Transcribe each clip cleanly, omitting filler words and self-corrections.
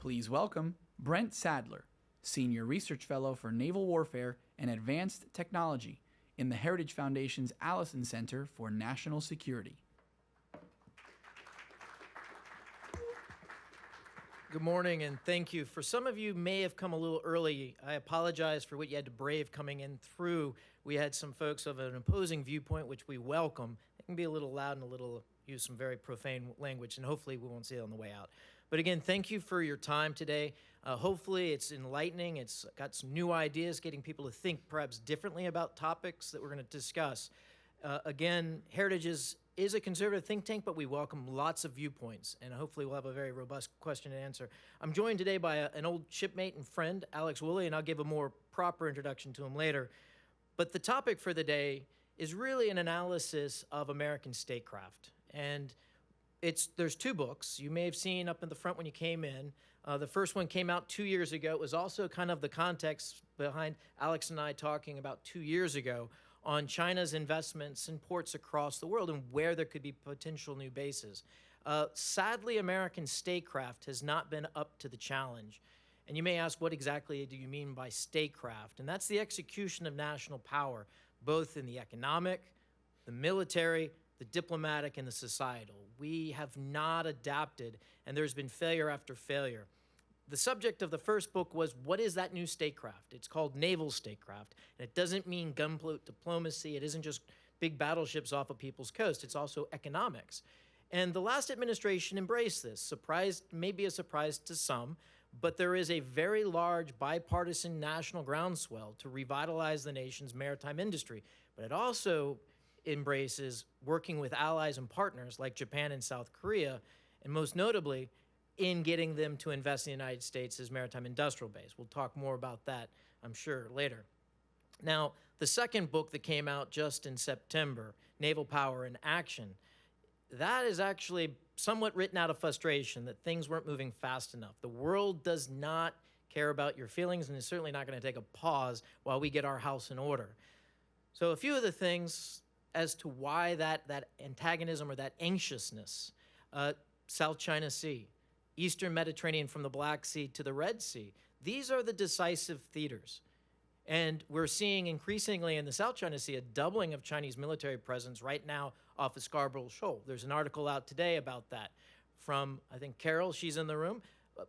Please welcome Brent Sadler, Senior Research Fellow for Naval Warfare and Advanced Technology in the Heritage Foundation's Allison Center for National Security. Good morning, and thank you. For some of you may have come a little early. I apologize for what you had to brave coming in through. We had some folks of an opposing viewpoint, which we welcome. It can be a little loud and use some very profane language, and hopefully we won't see it on the way out. But again, thank you for your time today. Hopefully it's enlightening. It's got some new ideas, getting people to think perhaps differently about topics that we're going to discuss. Again, Heritage is a conservative think tank, but we welcome lots of viewpoints, and hopefully we'll have a very robust question and answer. I'm joined today by an old shipmate and friend, Alex Wooley, and I'll give a more proper introduction to him later. But the topic for the day is really an analysis of American statecraft. And there's two books. You may have seen up in the front when you came in. The first one came out 2 years ago. It was also kind of the context behind Alex and I talking about 2 years ago on China's investments in ports across the world and where there could be potential new bases. Sadly, American statecraft has not been up to the challenge. And you may ask, what exactly do you mean by statecraft? And that's the execution of national power, both in the economic, the military, the diplomatic, and the societal. We have not adapted, and there's been failure after failure. The subject of the first book was, what is that new statecraft? It's called naval statecraft, and it doesn't mean gunboat diplomacy. It isn't just big battleships off of people's coast. It's also economics. And the last administration embraced this. Maybe a surprise to some, but there is a very large bipartisan national groundswell to revitalize the nation's maritime industry. But it also embraces working with allies and partners like Japan and South Korea, and most notably, in getting them to invest in the United States' maritime industrial base. We'll talk more about that, I'm sure, later. Now, the second book that came out just in September, Naval Power in Action, that is actually somewhat written out of frustration that things weren't moving fast enough. The world does not care about your feelings, and is certainly not going to take a pause while we get our house in order. So a few of the things as to why that antagonism or that anxiousness, South China Sea, Eastern Mediterranean from the Black Sea to the Red Sea. These are the decisive theaters. And we're seeing increasingly in the South China Sea a doubling of Chinese military presence right now off of Scarborough Shoal. There's an article out today about that from, I think, Carol, she's in the room,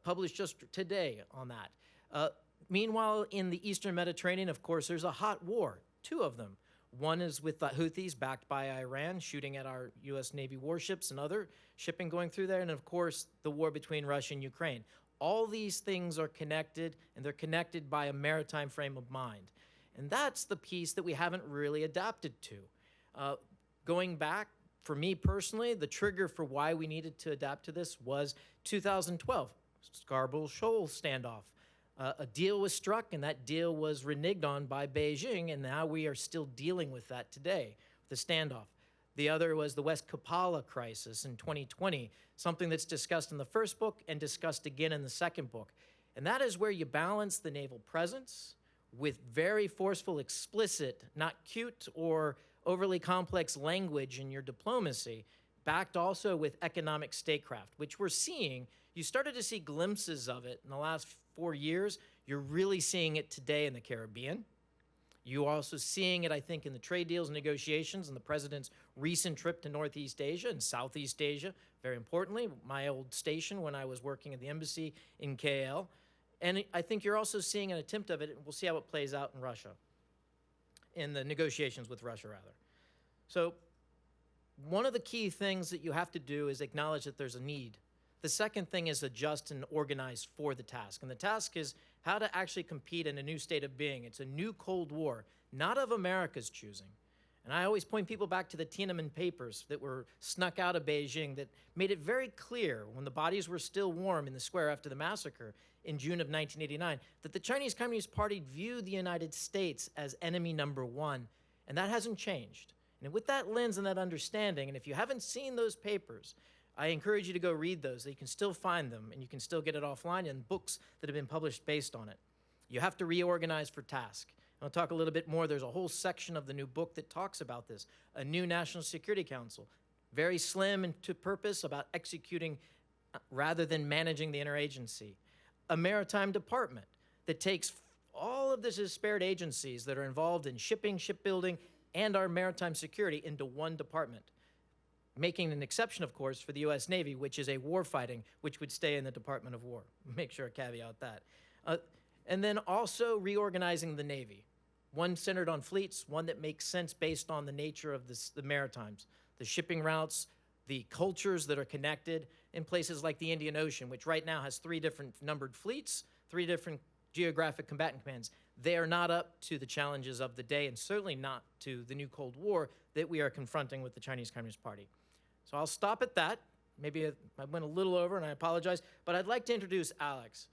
published just today on that. Meanwhile, in the Eastern Mediterranean, of course, there's a hot war, two of them. One is with the Houthis, backed by Iran, shooting at our U.S. Navy warships and other shipping going through there. And, of course, the war between Russia and Ukraine. All these things are connected, and they're connected by a maritime frame of mind. And that's the piece that we haven't really adapted to. Going back, for me personally, the trigger for why we needed to adapt to this was 2012, Scarborough Shoal standoff. A deal was struck, and that deal was reneged on by Beijing, and now we are still dealing with that today, the standoff. The other was the West Kapala crisis in 2020, something that's discussed in the first book and discussed again in the second book. And that is where you balance the naval presence with very forceful, explicit, not cute or overly complex language in your diplomacy, backed also with economic statecraft, which we're seeing. You started to see glimpses of it in the last 4 years. You're really seeing it today in the Caribbean. You're also seeing it, I think, in the trade deals and negotiations and the president's recent trip to Northeast Asia and Southeast Asia, very importantly, my old station when I was working at the embassy in KL. And I think you're also seeing an attempt of it, and we'll see how it plays out in Russia, in the negotiations with Russia, rather. So one of the key things that you have to do is acknowledge that there's a need. The second thing is adjust and organize for the task. And the task is how to actually compete in a new state of being. It's a new Cold War, not of America's choosing. And I always point people back to the Tiananmen Papers that were snuck out of Beijing that made it very clear when the bodies were still warm in the square after the massacre in June of 1989 that the Chinese Communist Party viewed the United States as enemy number one, and that hasn't changed. And with that lens and that understanding, and if you haven't seen those papers, I encourage you to go read those. You can still find them, and you can still get it offline in books that have been published based on it. You have to reorganize for task. I'll talk a little bit more. There's a whole section of the new book that talks about this. A new National Security Council, very slim and to purpose, about executing rather than managing the interagency. a maritime department that takes all of the disparate agencies that are involved in shipping, shipbuilding, and our maritime security into one department, making an exception, of course, for the U.S. Navy, which is a warfighting, which would stay in the Department of War. Make sure I caveat that. And then also reorganizing the Navy, one centered on fleets, one that makes sense based on the nature of the maritimes, the shipping routes, the cultures that are connected in places like the Indian Ocean, which right now has 3 different numbered fleets, 3 different geographic combatant commands. They are not up to the challenges of the day, and certainly not to the new Cold War that we are confronting with the Chinese Communist Party. So I'll stop at that. Maybe I went a little over, and I apologize, but I'd like to introduce Alex.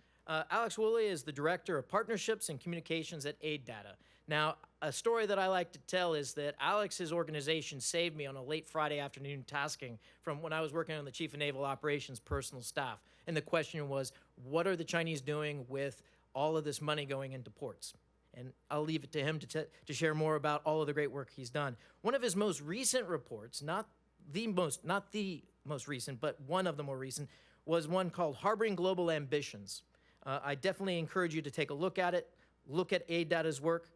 Alex Wooley is the Director of Partnerships and Communications at AidData. Now, a story that I like to tell is that Alex's organization saved me on a late Friday afternoon tasking from when I was working on the Chief of Naval Operations personal staff. And the question was, what are the Chinese doing with all of this money going into ports? And I'll leave it to him to share more about all of the great work he's done. One of his most recent reports, not the most recent, but one of the more recent, was one called Harboring Global Ambitions. I definitely encourage you to take a look at it, look at AidData's work,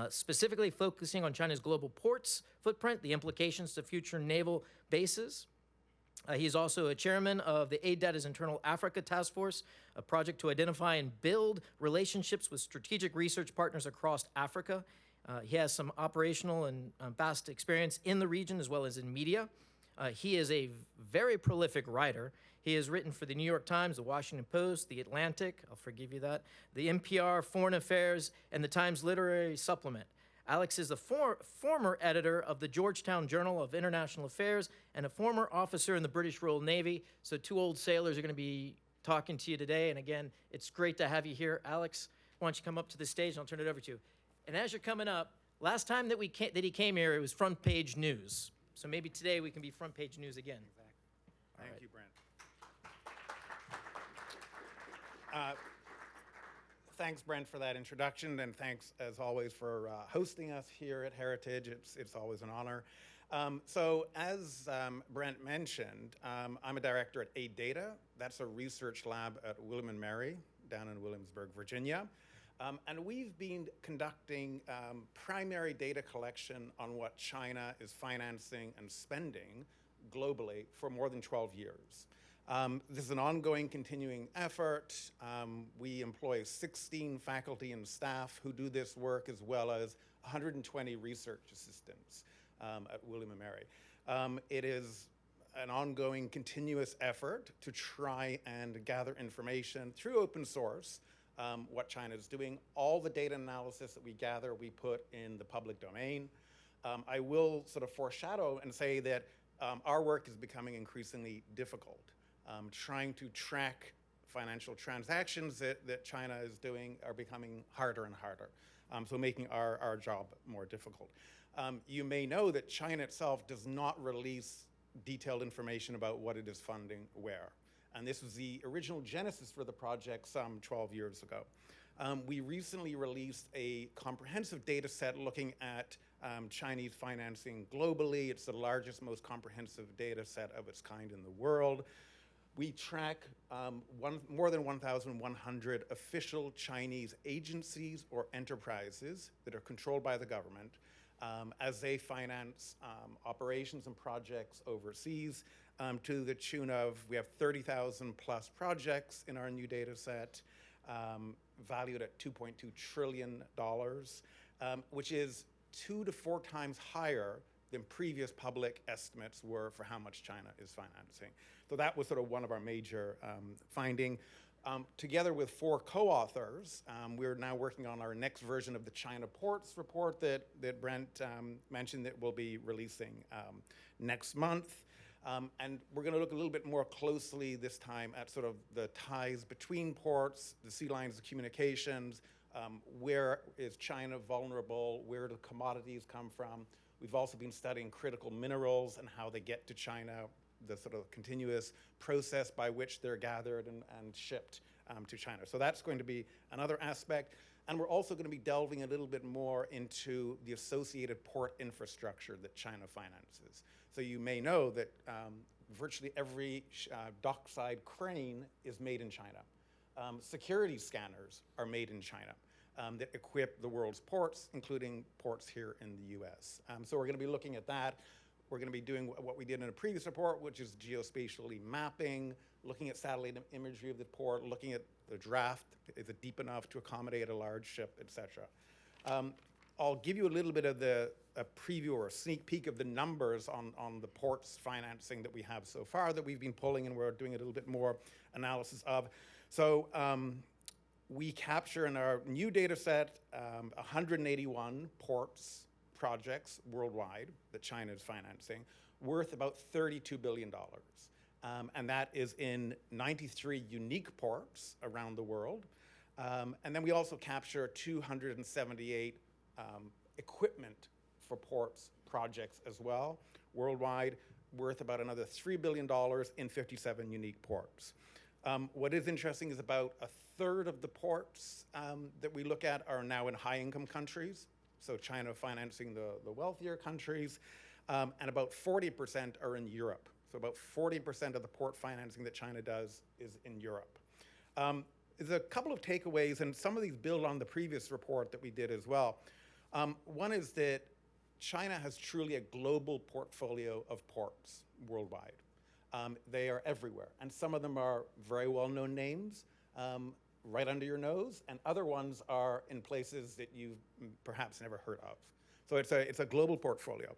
specifically focusing on China's global ports footprint, the implications to future naval bases. He's also a chairman of the AidData's Internal Africa Task Force, a project to identify and build relationships with strategic research partners across Africa. He has some operational and vast experience in the region as well as in media. He is a very prolific writer. He has written for the New York Times, the Washington Post, the Atlantic, I'll forgive you that, the NPR, Foreign Affairs, and the Times Literary Supplement. Alex is the former editor of the Georgetown Journal of International Affairs and a former officer in the British Royal Navy. So 2 old sailors are going to be talking to you today. And again, it's great to have you here. Alex, why don't you come up to the stage and I'll turn it over to you. And as you're coming up, last time that he came here, it was front page news. So maybe today we can be front page news again. Exactly. Thank you, Brent. Thanks, Brent, for that introduction, and thanks, as always, for hosting us here at Heritage. It's always an honor. So as Brent mentioned, I'm a director at AidData. That's a research lab at William & Mary down in Williamsburg, Virginia. And we've been conducting primary data collection on what China is financing and spending globally for more than 12 years. This is an ongoing, continuing effort. We employ 16 faculty and staff who do this work, as well as 120 research assistants at William & Mary. It is an ongoing, continuous effort to try and gather information through open source, what China is doing. All the data analysis that we gather, we put in the public domain. I will sort of foreshadow and say that our work is becoming increasingly difficult. Trying to track financial transactions that China is doing are becoming harder and harder, so making our job more difficult. You may know that China itself does not release detailed information about what it is funding where. And this was the original genesis for the project some 12 years ago. We recently released a comprehensive data set looking at Chinese financing globally. It's the largest, most comprehensive data set of its kind in the world. We track more than 1,100 official Chinese agencies or enterprises that are controlled by the government as they finance operations and projects overseas to the tune of, we have 30,000 plus projects in our new data set, valued at $2.2 trillion, which is 2 to 4 times higher than previous public estimates were for how much China is financing. So that was sort of one of our major finding. Together with 4 co-authors, we're now working on our next version of the China Ports report that Brent mentioned that we'll be releasing next month. And we're going to look a little bit more closely this time at sort of the ties between ports, the sea lines of communications, where is China vulnerable, where do commodities come from. We've also been studying critical minerals and how they get to China, the sort of continuous process by which they're gathered and shipped to China. So that's going to be another aspect. And we're also going to be delving a little bit more into the associated port infrastructure that China finances. So you may know that virtually every dockside crane is made in China. Security scanners are made in China that equip the world's ports, including ports here in the US. So we're going to be looking at that. We're going to be doing what we did in a previous report, which is geospatially mapping, looking at satellite imagery of the port, looking at the draft. Is it deep enough to accommodate a large ship, et cetera. I'll give you a little bit of a preview or a sneak peek of the numbers on the ports financing that we have so far that we've been pulling, and we're doing a little bit more analysis of. So we capture in our new data set 181 ports projects worldwide that China is financing, worth about $32 billion. And that is in 93 unique ports around the world. And then we also capture 278 equipment for ports projects as well, worldwide, worth about another $3 billion in 57 unique ports. What is interesting is about a third of the ports that we look at are now in high-income countries, so China financing the wealthier countries, and about 40% are in Europe. So about 40% of the port financing that China does is in Europe. There's a couple of takeaways, and some of these build on the previous report that we did as well. One is that China has truly a global portfolio of ports worldwide. They are everywhere, and some of them are very well-known names, right under your nose, and other ones are in places that you've perhaps never heard of. So it's a global portfolio.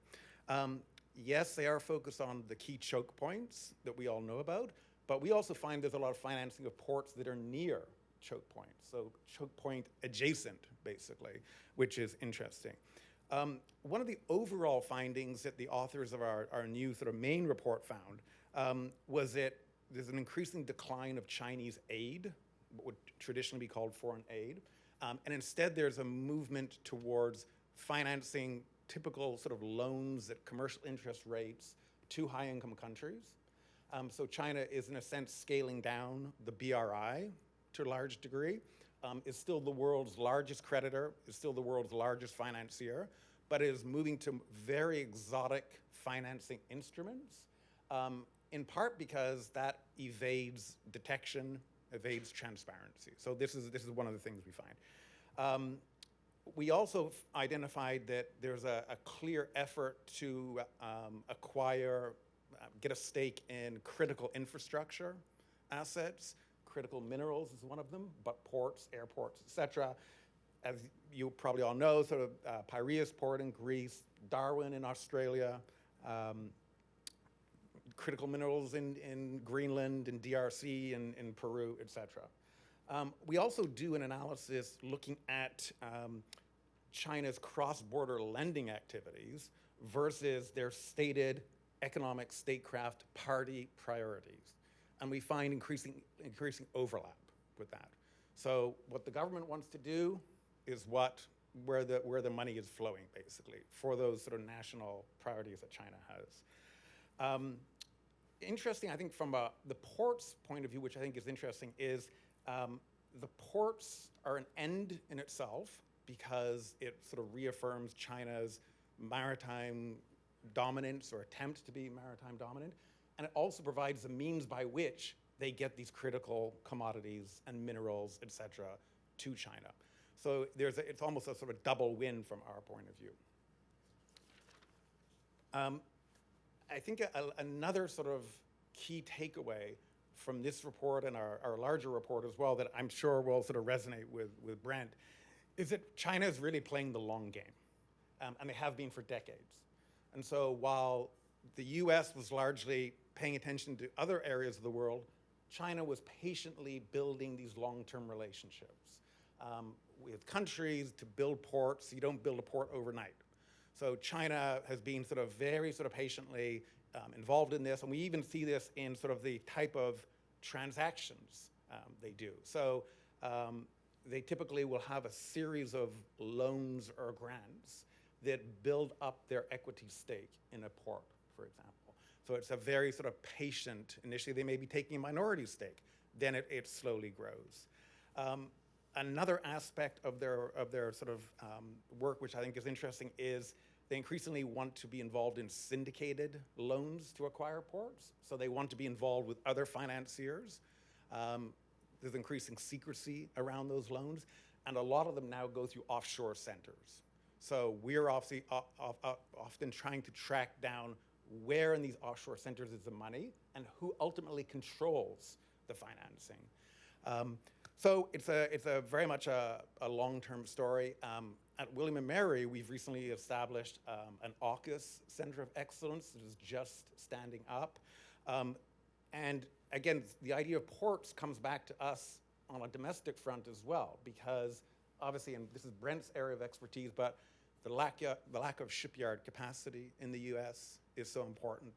Yes, they are focused on the key choke points that we all know about, but we also find there's a lot of financing of ports that are near choke points, so choke point adjacent, basically, which is interesting. One of the overall findings that the authors of our new sort of main report found was that there's an increasing decline of Chinese aid, what would traditionally be called foreign aid, and instead there's a movement towards financing typical sort of loans at commercial interest rates to high-income countries. So China is, in a sense, scaling down the BRI to a large degree, is still the world's largest creditor, is still the world's largest financier, but is moving to very exotic financing instruments, in part because that evades detection, evades transparency. So this is one of the things we find. We also identified that there's a clear effort to acquire, get a stake in critical infrastructure assets. Critical minerals is one of them, but ports, airports, et cetera. As you probably all know, sort of Piraeus port in Greece, Darwin in Australia, critical minerals in Greenland, in DRC, in Peru, et cetera. We also do an analysis looking at China's cross-border lending activities versus their stated economic statecraft party priorities. And we find increasing overlap with that. So what the government wants to do is where the money is flowing, basically, for those sort of national priorities that China has. Interesting, I think, from the ports point of view, which I think is interesting, is the ports are an end in itself because it sort of reaffirms China's maritime dominance or attempt to be maritime dominant. And it also provides the means by which they get these critical commodities and minerals, et cetera, to China. So it's almost a sort of double win from our point of view. I think another sort of key takeaway from this report and our larger report as well that I'm sure will sort of resonate with Brent is that China is really playing the long game, and they have been for decades. And so while the US was largely paying attention to other areas of the world, China was patiently building these long-term relationships with countries to build ports. You don't build a port overnight. So China has been sort of very sort of patiently involved in this, and we even see this in sort of the type of transactions they do. So they typically will have a series of loans or grants that build up their equity stake in a port, for example. So it's a very sort of patient, initially they may be taking a minority stake, then it slowly grows. Another aspect of their sort of work, which I think is interesting, is they increasingly want to be involved in syndicated loans to acquire ports. So they want to be involved with other financiers. There's increasing secrecy around those loans, and a lot of them now go through offshore centers. So we're obviously often trying to track down where in these offshore centers is the money and who ultimately controls the financing. So it's a very much a long-term story. At William & Mary, we've recently established an AUKUS Center of Excellence that is just standing up. And again, the idea of ports comes back to us on a domestic front as well, because obviously, and this is Brent's area of expertise, but the lack of shipyard capacity in the US is so important.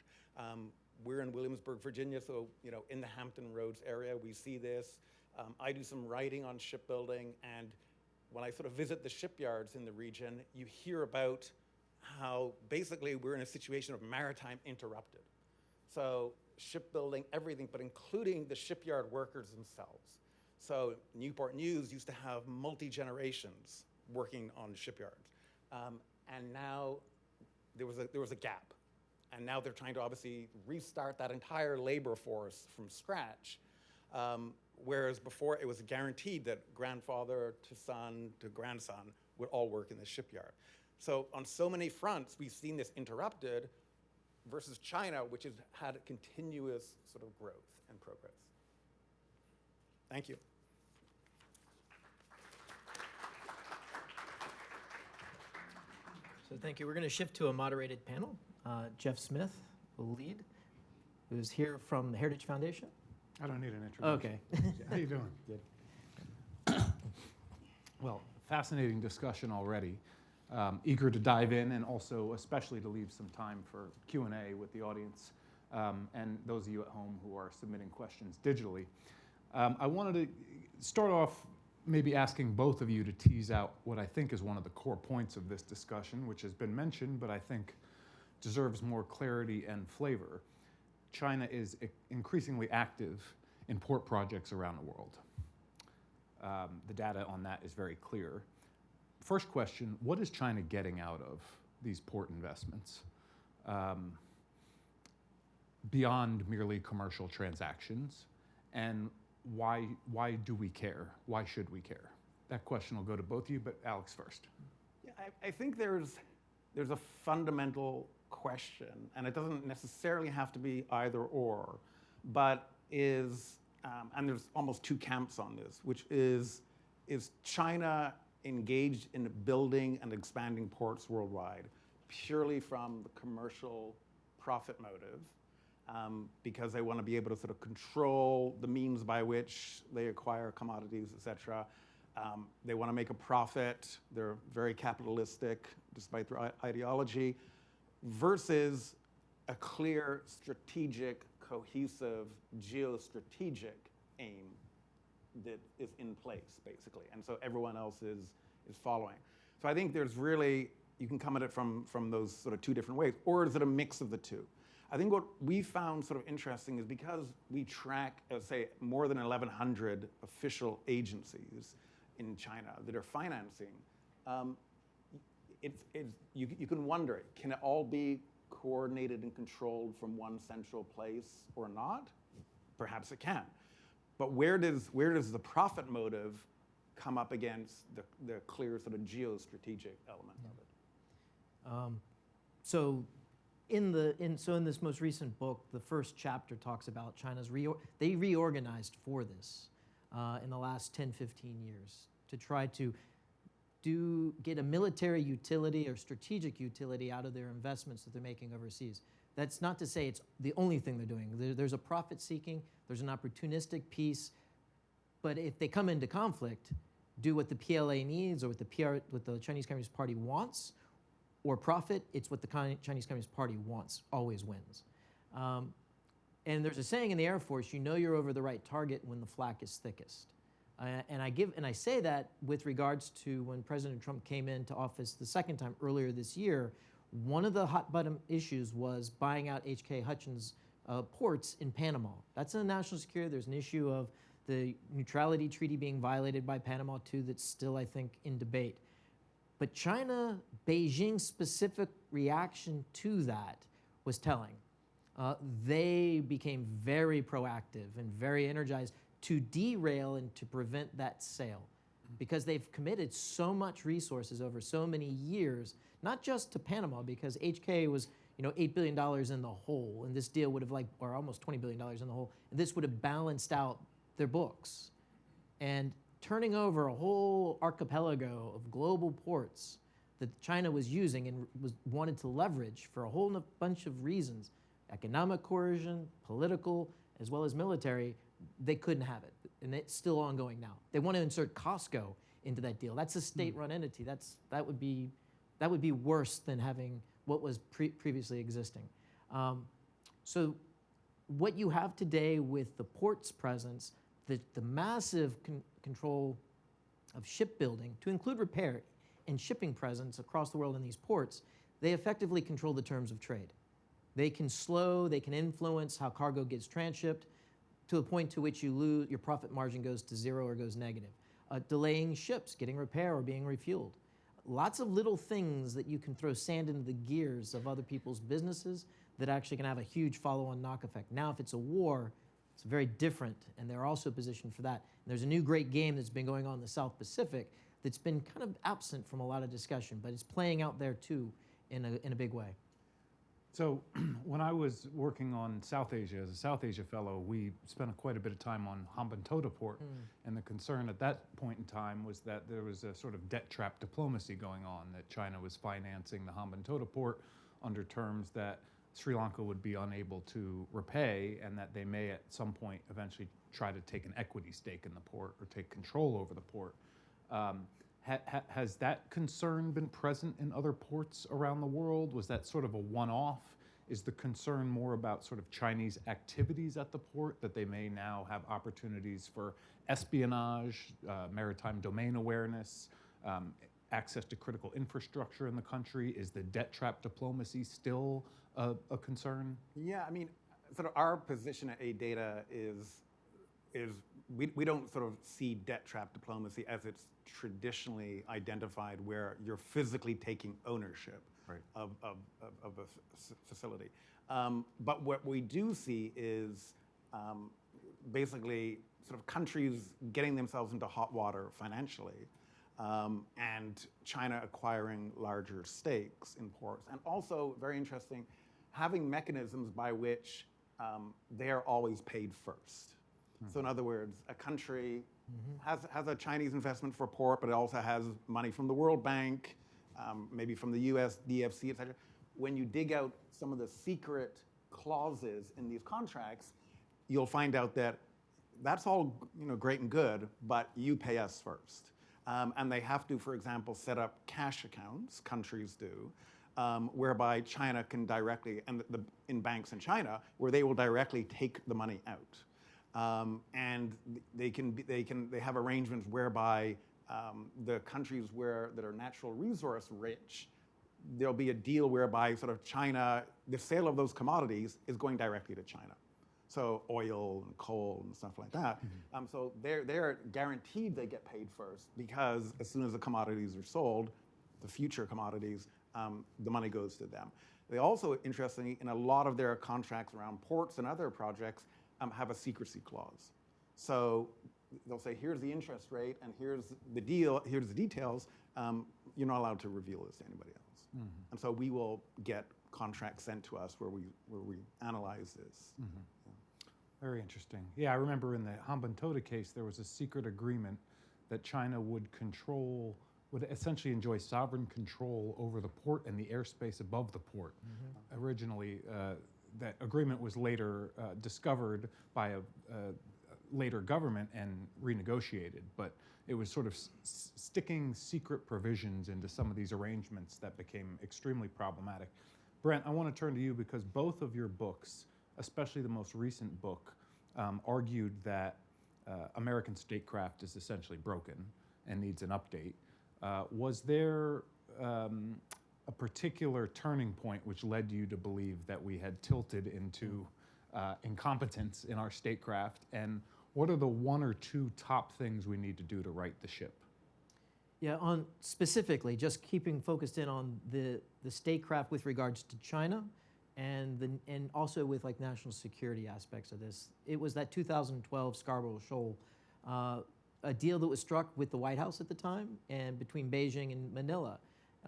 We're in Williamsburg, Virginia, so in the Hampton Roads area, we see this. I do some writing on shipbuilding, and when I sort of visit the shipyards in the region, you hear about how basically we're in a situation of maritime interrupted. So shipbuilding, everything, but including the shipyard workers themselves. So Newport News used to have multi-generations working on shipyards. And now there was a gap. And now they're trying to obviously restart that entire labor force from scratch. Whereas before it was guaranteed that grandfather to son to grandson would all work in the shipyard. So on so many fronts, we've seen this interrupted versus China, which has had a continuous sort of growth and progress. Thank you. So thank you. We're going to shift to a moderated panel. Jeff Smith will lead, who's here from the Heritage Foundation. I don't need an introduction. Okay. How you doing? Good. Well, fascinating discussion already. Eager to dive in, and also especially to leave some time for Q&A with the audience and those of you at home who are submitting questions digitally. I wanted to start off maybe asking both of you to tease out what I think is one of the core points of this discussion, which has been mentioned, but I think deserves more clarity and flavor. China is increasingly active in port projects around the world. The data on that is very clear. First question, what is China getting out of these port investments? Beyond merely commercial transactions, and why do we care? Why should we care? That question will go to both of you, but Alex first. Yeah, I think there's a fundamental question, and it doesn't necessarily have to be either or, but is, and there's almost two camps on this, which is China engaged in building and expanding ports worldwide purely from the commercial profit motive, because they want to be able to sort of control the means by which they acquire commodities, et cetera. They want to make a profit. They're very capitalistic, despite their ideology, versus a clear, strategic, cohesive, geostrategic aim that is in place, basically. And so everyone else is following. So I think there's really, you can come at it from those sort of two different ways, or is it a mix of the two? I think what we found sort of interesting is because we track, say, more than 1,100 official agencies in China that are financing, you can wonder, can it all be coordinated and controlled from one central place or not? Perhaps it can. But where does the profit motive come up against the clear sort of geostrategic element of it? So in this most recent book, the first chapter talks about China's they reorganized for this in the last 10, 15 years to try to get a military utility or strategic utility out of their investments that they're making overseas. That's not to say it's the only thing they're doing. There's a profit-seeking, there's an opportunistic piece, but if they come into conflict, do what the PLA needs or what the Chinese Communist Party wants, or profit, it's what the Chinese Communist Party wants, always wins. And there's a saying in the Air Force, you know you're over the right target when the flak is thickest. And I say that with regards to when President Trump came into office the second time earlier this year. One of the hot button issues was buying out H.K. Hutchins' ports in Panama. That's a national security. There's an issue of the neutrality treaty being violated by Panama too that's still, I think, in debate. But China, Beijing's specific reaction to that was telling. They became very proactive and very energized to derail and to prevent that sale, because they've committed so much resources over so many years, not just to Panama, because HK was $8 billion in the hole, and this deal would have or almost $20 billion in the hole, and this would have balanced out their books. And turning over a whole archipelago of global ports that China was using and wanted to leverage for a whole bunch of reasons, economic coercion, political, as well as military, they couldn't have it. And it's still ongoing now. They want to insert Costco into that deal. That's a state-run entity. That would be worse than having what was previously existing. So what you have today with the ports presence, the massive control of shipbuilding, to include repair and shipping presence across the world in these ports, they effectively control the terms of trade. They can they can influence how cargo gets transshipped to the point to which your profit margin goes to zero or goes negative. Delaying ships, getting repair or being refueled. Lots of little things that you can throw sand into the gears of other people's businesses that actually can have a huge follow-on knock effect. Now, if it's a war, it's very different, and they're also positioned for that. And there's a new great game that's been going on in the South Pacific that's been kind of absent from a lot of discussion, but it's playing out there too in a big way. So when I was working on South Asia as a South Asia fellow, we spent quite a bit of time on Hambantota Port, and the concern at that point in time was that there was a sort of debt trap diplomacy going on, that China was financing the Hambantota Port under terms that Sri Lanka would be unable to repay, and that they may at some point eventually try to take an equity stake in the port or take control over the port. Has that concern been present in other ports around the world? Was that sort of a one-off? Is the concern more about sort of Chinese activities at the port, that they may now have opportunities for espionage, maritime domain awareness, access to critical infrastructure in the country? Is the debt trap diplomacy still a concern? Yeah, I mean, sort of our position at AData is we don't sort of see debt trap diplomacy as it's traditionally identified, where you're physically taking ownership of a facility. But what we do see is basically sort of countries getting themselves into hot water financially, and China acquiring larger stakes in ports. And also, very interesting, having mechanisms by which they are always paid first. So in other words, a country has a Chinese investment for a port, but it also has money from the World Bank, maybe from the US, DFC, et cetera. When you dig out some of the secret clauses in these contracts, you'll find out that that's all great and good, but you pay us first. And they have to, for example, set up cash accounts, countries do, whereby China can directly, and in banks in China, where they will directly take the money out. And they have arrangements whereby the countries that are natural resource rich, there'll be a deal whereby sort of China, the sale of those commodities is going directly to China. So oil and coal and stuff like that. So they're guaranteed they get paid first, because as soon as the commodities are sold, the future commodities, the money goes to them. They also, interestingly, in a lot of their contracts around ports and other projects, have a secrecy clause. So they'll say, here's the interest rate, and here's the deal, here's the details. You're not allowed to reveal this to anybody else. And so we will get contracts sent to us where we analyze this. Yeah. Very interesting. Yeah, I remember in the Hambantota case, there was a secret agreement that China would essentially enjoy sovereign control over the port and the airspace above the port. Originally, that agreement was later discovered by a later government and renegotiated, but it was sort of sticking secret provisions into some of these arrangements that became extremely problematic. Brent, I want to turn to you, because both of your books, especially the most recent book, argued that American statecraft is essentially broken and needs an update. Was there a particular turning point which led you to believe that we had tilted into incompetence in our statecraft? And what are the one or two top things we need to do to right the ship? Yeah, specifically, just keeping focused in on the statecraft with regards to China, and also with like national security aspects of this. It was that 2012 Scarborough Shoal, a deal that was struck with the White House at the time and between Beijing and Manila.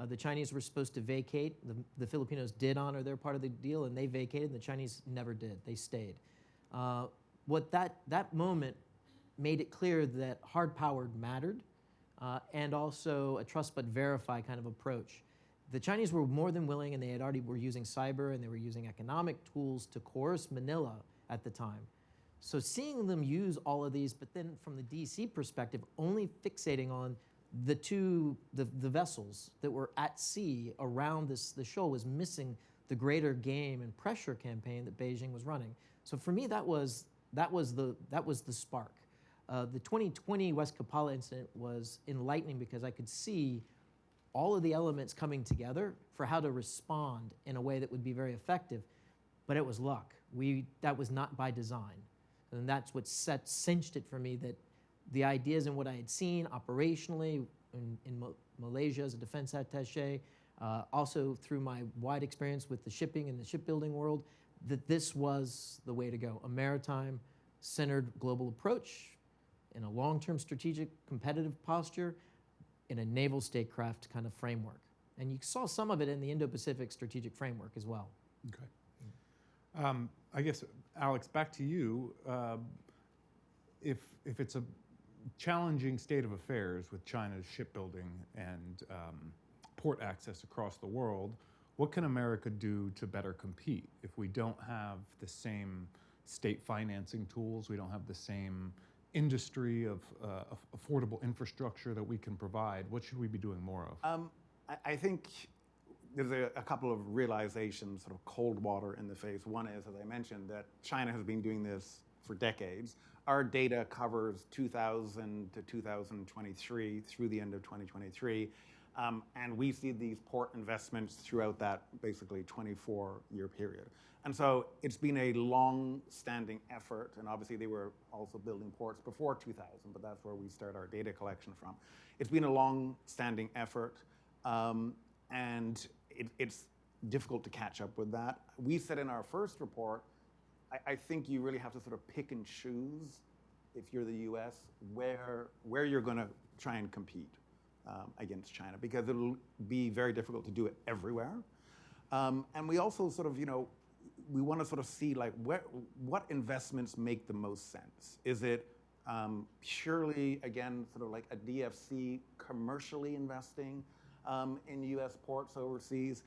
The Chinese were supposed to vacate. The Filipinos did honor their part of the deal, and they vacated. The Chinese never did. They stayed. What that moment made it clear that hard power mattered, and also a trust but verify kind of approach. The Chinese were more than willing, and they had already were using cyber, and they were using economic tools to coerce Manila at the time. So seeing them use all of these, but then from the DC perspective, only fixating on the vessels that were at sea around the shoal was missing the greater game and pressure campaign that Beijing was running. So for me, that was the spark. The 2020 West Kapala incident was enlightening because I could see all of the elements coming together for how to respond in a way that would be very effective, but it was luck. That was not by design. And that's what cinched it for me, that the ideas and what I had seen operationally in Malaysia as a defense attaché, also through my wide experience with the shipping and the shipbuilding world, that this was the way to go. A maritime-centered global approach in a long-term strategic competitive posture in a naval statecraft kind of framework. And you saw some of it in the Indo-Pacific strategic framework as well. Okay. I guess, Alex, back to you. If it's a challenging state of affairs with China's shipbuilding and port access across the world, what can America do to better compete if we don't have the same state financing tools, we don't have the same industry of affordable infrastructure that we can provide? What should we be doing more of? I think there's a couple of realizations, sort of cold water in the face. One is, as I mentioned, that China has been doing this for decades. Our data covers 2000 to 2023 through the end of 2023. And we see these port investments throughout that basically 24-year period. And so it's been a long-standing effort, and obviously they were also building ports before 2000, but that's where we start our data collection from. It's been a long-standing effort, and it's difficult to catch up with that. We said in our first report, I think you really have to sort of pick and choose, if you're the US, where you're going to try and compete against China, because it'll be very difficult to do it everywhere. And we also sort of, we want to sort of see like what investments make the most sense. Is it purely, again, sort of like a DFC commercially investing in US ports overseas,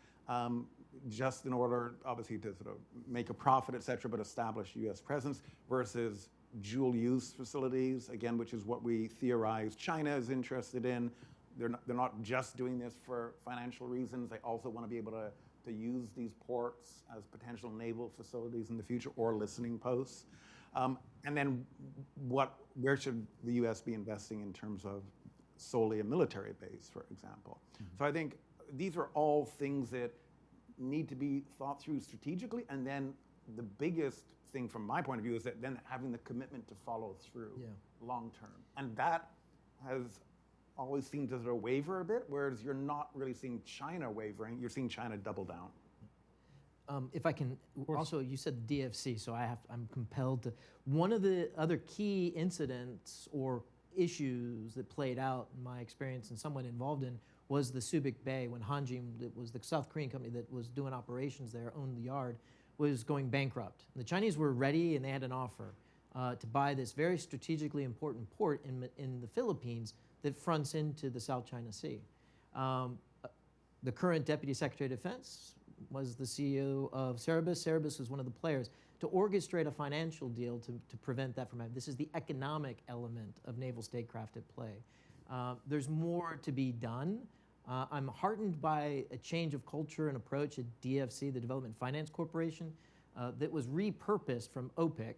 just in order, obviously, to sort of make a profit, et cetera, but establish US presence, versus dual use facilities, again, which is what we theorize China is interested in. They're not just doing this for financial reasons. They also want to be able to use these ports as potential naval facilities in the future, or listening posts. And then where should the US be investing in terms of solely a military base, for example? Mm-hmm. So I think these are all things that need to be thought through strategically. And then the biggest thing from my point of view is that then having the commitment to follow through long term. And that has always seemed to sort of waver a bit, whereas you're not really seeing China wavering, you're seeing China double down. If I can, also, you said DFC, so I'm compelled to. One of the other key incidents or issues that played out in my experience and somewhat involved in was the Subic Bay, when Hanjin, that was the South Korean company that was doing operations there, owned the yard, was going bankrupt. And the Chinese were ready, and they had an offer to buy this very strategically important port in the Philippines that fronts into the South China Sea. The current Deputy Secretary of Defense was the CEO of Cerebus. Cerebus was one of the players to orchestrate a financial deal to prevent that from happening. This is the economic element of naval statecraft at play. There's more to be done. I'm heartened by a change of culture and approach at DFC, the Development Finance Corporation, that was repurposed from OPIC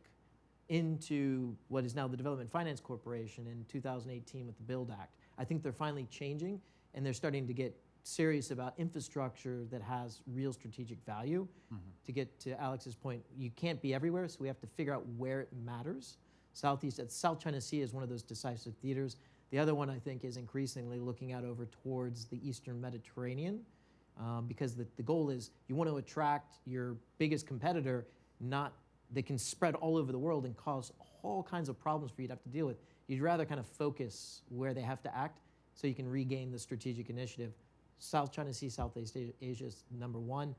into what is now the Development Finance Corporation in 2018 with the BUILD Act. I think they're finally changing, and they're starting to get serious about infrastructure that has real strategic value. Mm-hmm. To get to Alex's point, you can't be everywhere, so we have to figure out where it matters. South China Sea is one of those decisive theaters. The other one, I think, is increasingly looking out over towards the Eastern Mediterranean because the goal is you want to attract your biggest competitor, not that can spread all over the world and cause all kinds of problems for you to have to deal with. You'd rather kind of focus where they have to act so you can regain the strategic initiative. South China Sea, Southeast Asia is number one.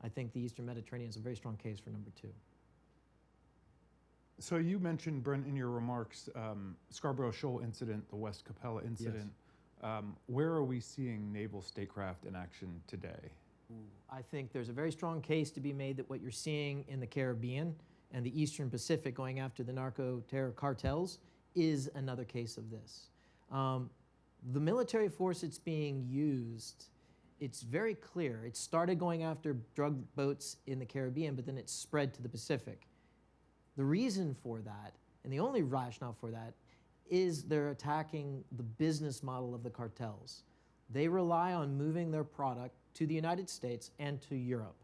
I think the Eastern Mediterranean is a very strong case for number two. So you mentioned, Brent, in your remarks, Scarborough Shoal incident, the West Capella incident. Yes. Where are we seeing naval statecraft in action today? I think there's a very strong case to be made that what you're seeing in the Caribbean and the Eastern Pacific going after the narco-terror cartels is another case of this. The military force that's being used, it's very clear. It started going after drug boats in the Caribbean, but then it spread to the Pacific. The reason for that, and the only rationale for that, is they're attacking the business model of the cartels. They rely on moving their product to the United States and to Europe.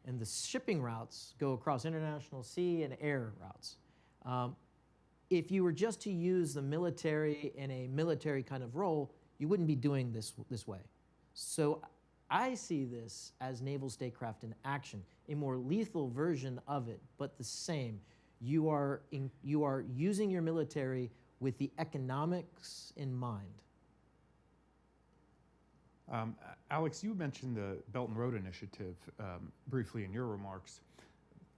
And the shipping routes go across international sea and air routes. If you were just to use the military in a military kind of role, you wouldn't be doing this way. So I see this as naval statecraft in action, a more lethal version of it, but the same. You are using your military with the economics in mind. Alex, you mentioned the Belt and Road Initiative briefly in your remarks.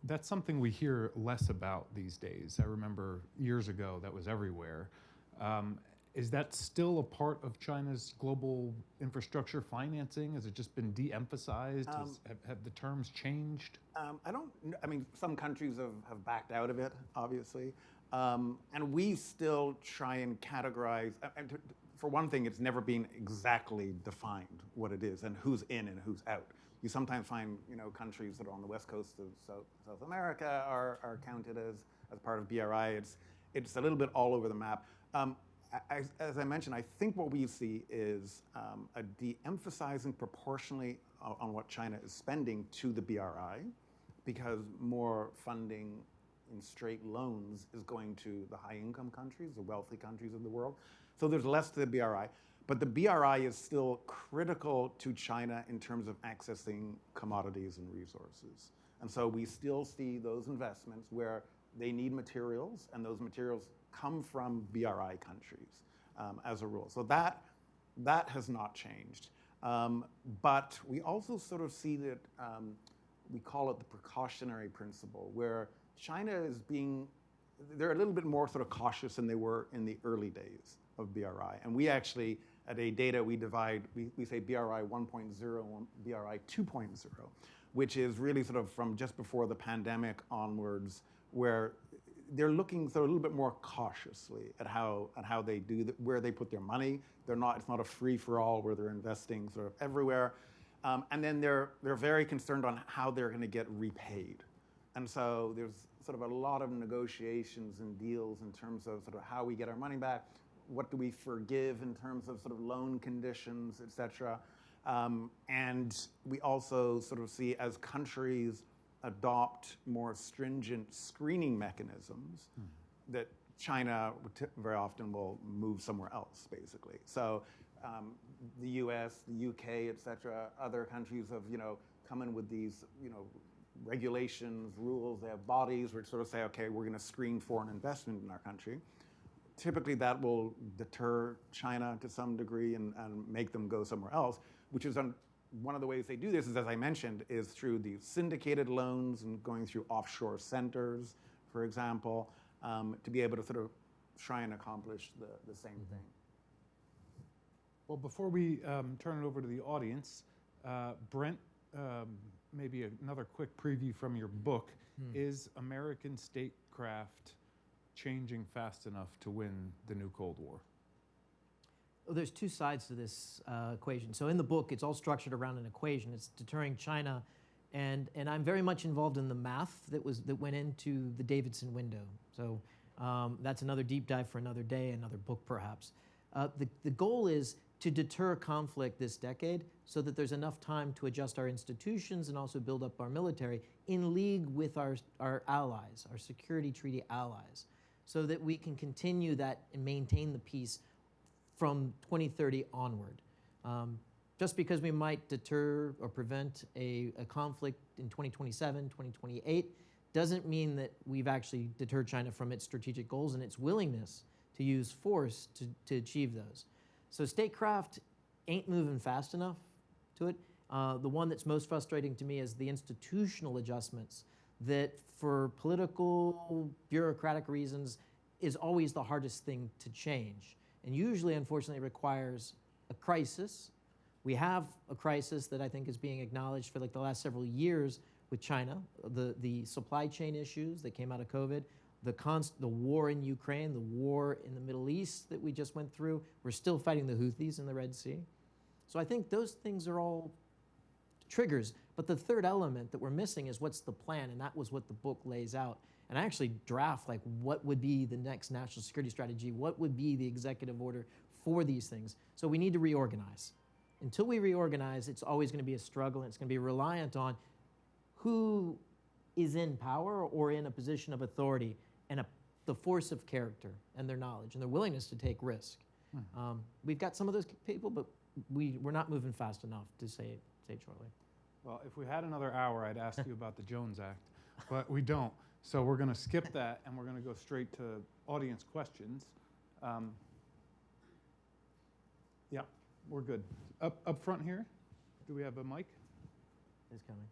That's something we hear less about these days. I remember years ago that was everywhere. Is that still a part of China's global infrastructure financing? Has it just been de-emphasized? Have the terms changed? I mean, some countries have backed out of it, obviously. And we still try and categorize, for one thing, it's never been exactly defined what it is and who's in and who's out. You sometimes find, countries that are on the west coast of South America are counted as part of BRI. It's a little bit all over the map. As I mentioned, I think what we see is a de-emphasizing proportionally on what China is spending to the BRI, because more funding in straight loans is going to the high-income countries, the wealthy countries of the world. So there's less to the BRI. But the BRI is still critical to China in terms of accessing commodities and resources. And so we still see those investments where they need materials, and those materials come from BRI countries as a rule. So that has not changed. But we also sort of see that, we call it the precautionary principle, where China is they're a little bit more sort of cautious than they were in the early days of BRI. And we actually, at ADATA, we say BRI 1.0 and BRI 2.0, which is really sort of from just before the pandemic onwards, where they're looking sort of a little bit more cautiously at how they do where they put their money. It's not a free-for-all where they're investing sort of everywhere. And then they're very concerned on how they're going to get repaid. And so there's sort of a lot of negotiations and deals in terms of sort of how we get our money back, what do we forgive in terms of sort of loan conditions, et cetera. And we also sort of see as countries adopt more stringent screening mechanisms that China very often will move somewhere else, basically. So the US, the UK, et cetera, other countries have, come in with these, regulations, rules. They have bodies which sort of say, okay, we're going to screen foreign investment in our country. Typically that will deter China to some degree and make them go somewhere else, which is one of the ways they do this is, as I mentioned, is through these syndicated loans and going through offshore centers, for example, to be able to sort of try and accomplish the same thing. Well, before we turn it over to the audience, Brent, maybe another quick preview from your book. Is American statecraft changing fast enough to win the new Cold War? Well, there's two sides to this equation. So in the book, it's all structured around an equation. It's deterring China, and I'm very much involved in the math that went into the Davidson window. So that's another deep dive for another day, another book perhaps. The goal is to deter conflict this decade so that there's enough time to adjust our institutions and also build up our military in league with our allies, our security treaty allies, so that we can continue that and maintain the peace from 2030 onward. just because we might deter or prevent a conflict in 2027, 2028, doesn't mean that we've actually deterred China from its strategic goals and its willingness to use force to achieve those. So statecraft ain't moving fast enough to it. The one that's most frustrating to me is the institutional adjustments that, for political, bureaucratic reasons, is always the hardest thing to change. And usually, unfortunately, it requires a crisis. We have a crisis that I think is being acknowledged for like the last several years with China, the supply chain issues that came out of COVID, the war in Ukraine, the war in the Middle East that we just went through. We're still fighting the Houthis in the Red Sea. So I think those things are all triggers. But the third element that we're missing is what's the plan, and that was what the book lays out. And I actually draft like what would be the next national security strategy, what would be the executive order for these things. So we need to reorganize. Until we reorganize, it's always going to be a struggle, and it's going to be reliant on who is in power or in a position of authority, and the force of character and their knowledge and their willingness to take risk. We've got some of those people, but we're not moving fast enough, to say it shortly. Well, if we had another hour, I'd ask you about the Jones Act, but we don't. So we're going to skip that, and we're going to go straight to audience questions. Yeah, we're good. Up front here, do we have a mic? It's coming.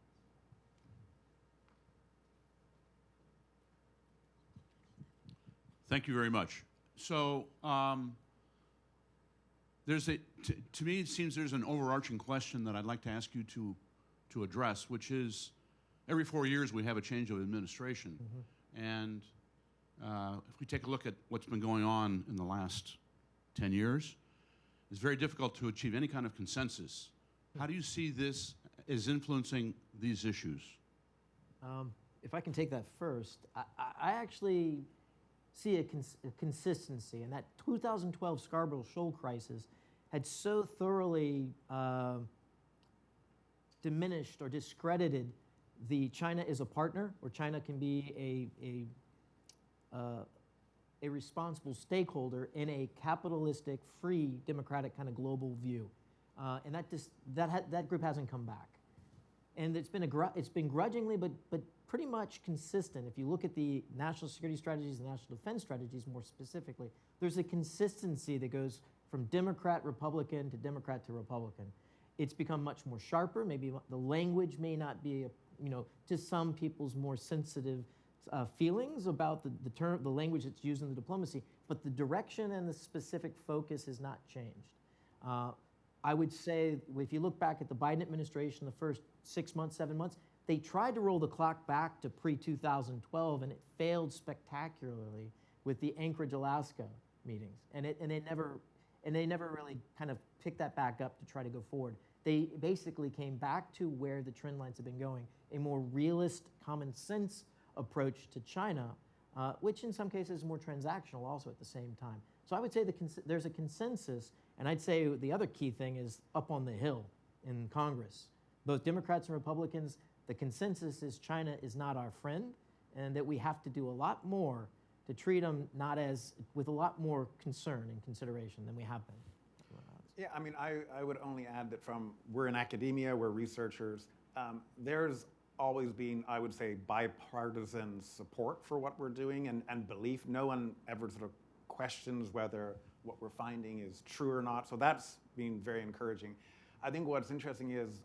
Thank you very much. So there's to me, it seems there's an overarching question that I'd like to ask you to address, which is every 4 years we have a change of administration. And if we take a look at what's been going on in the last 10 years, it's very difficult to achieve any kind of consensus. How do you see this as influencing these issues? If I can take that first, I actually see a consistency, and that 2012 Scarborough Shoal crisis had so thoroughly diminished or discredited the China is a partner, or China can be a responsible stakeholder in a capitalistic, free, democratic kind of global view, and that group hasn't come back, and it's been grudgingly, but pretty much consistent. If you look at the national security strategies and national defense strategies more specifically, there's a consistency that goes from Democrat, Republican to Democrat to Republican. It's become much more sharper. Maybe the language may not be, to some people's more sensitive feelings about the language that's used in the diplomacy, but the direction and the specific focus has not changed. I would say, if you look back at the Biden administration, the first 6 months, 7 months, they tried to roll the clock back to pre-2012, and it failed spectacularly with the Anchorage, Alaska meetings, and they never really kind of picked that back up to try to go forward. They basically came back to where the trend lines have been going, a more realist, common sense approach to China, which in some cases is more transactional also at the same time. So I would say there's a consensus, and I'd say the other key thing is up on the Hill in Congress. Both Democrats and Republicans, the consensus is China is not our friend, and that we have to do a lot more to treat them with a lot more concern and consideration than we have been. Yeah, I mean, I would only add that we're in academia, we're researchers, there's always been, I would say, bipartisan support for what we're doing and belief. No one ever sort of questions whether what we're finding is true or not, so that's been very encouraging. I think what's interesting is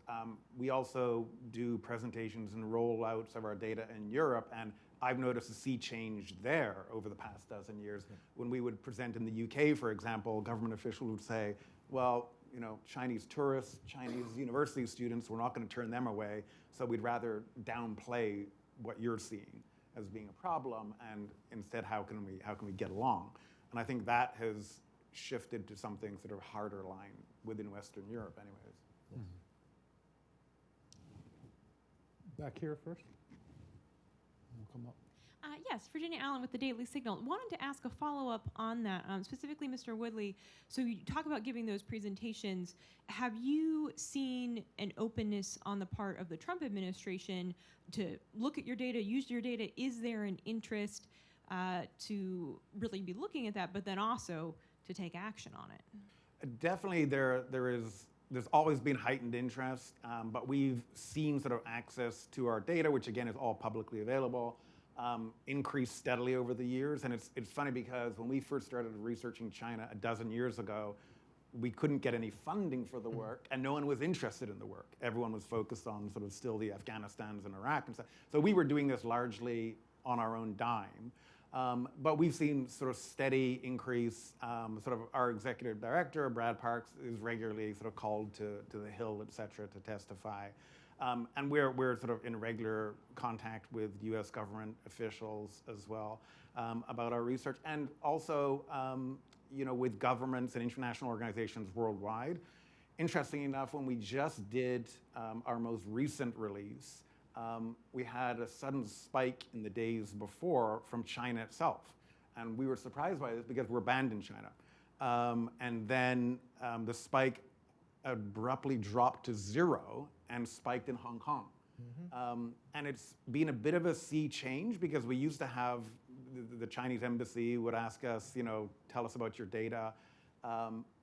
we also do presentations and rollouts of our data in Europe, and I've noticed a sea change there over the past dozen years. When we would present in the UK, for example, government officials would say, well, Chinese tourists, Chinese university students, we're not going to turn them away, so we'd rather downplay what you're seeing as being a problem, and instead, how can we get along? And I think that has shifted to something sort of harder line within Western Europe anyways. Back here first. We'll come up. Yes, Virginia Allen with the Daily Signal. Wanted to ask a follow-up on that, specifically, Mr. Woodley. So you talk about giving those presentations. Have you seen an openness on the part of the Trump administration to look at your data, use your data? Is there an interest to really be looking at that, but then also to take action on it? Definitely there is there's always been heightened interest, but we've seen sort of access to our data, which again is all publicly available, increase steadily over the years. And it's funny because when we first started researching China a dozen years ago, we couldn't get any funding for the work, and no one was interested in the work. Everyone was focused on sort of still the Afghanistans and Iraq and stuff. So we were doing this largely on our own dime. But we've seen sort of steady increase. Sort of our executive director, Brad Parks, is regularly sort of called to the Hill, et cetera, to testify. And we're sort of in regular contact with US government officials as well about our research. And also, with governments and international organizations worldwide. Interestingly enough, when we just did our most recent release, we had a sudden spike in the days before from China itself. And we were surprised by this because we're banned in China. And then the spike abruptly dropped to 0 and spiked in Hong Kong. And it's been a bit of a sea change because we used to have the Chinese embassy would ask us, tell us about your data,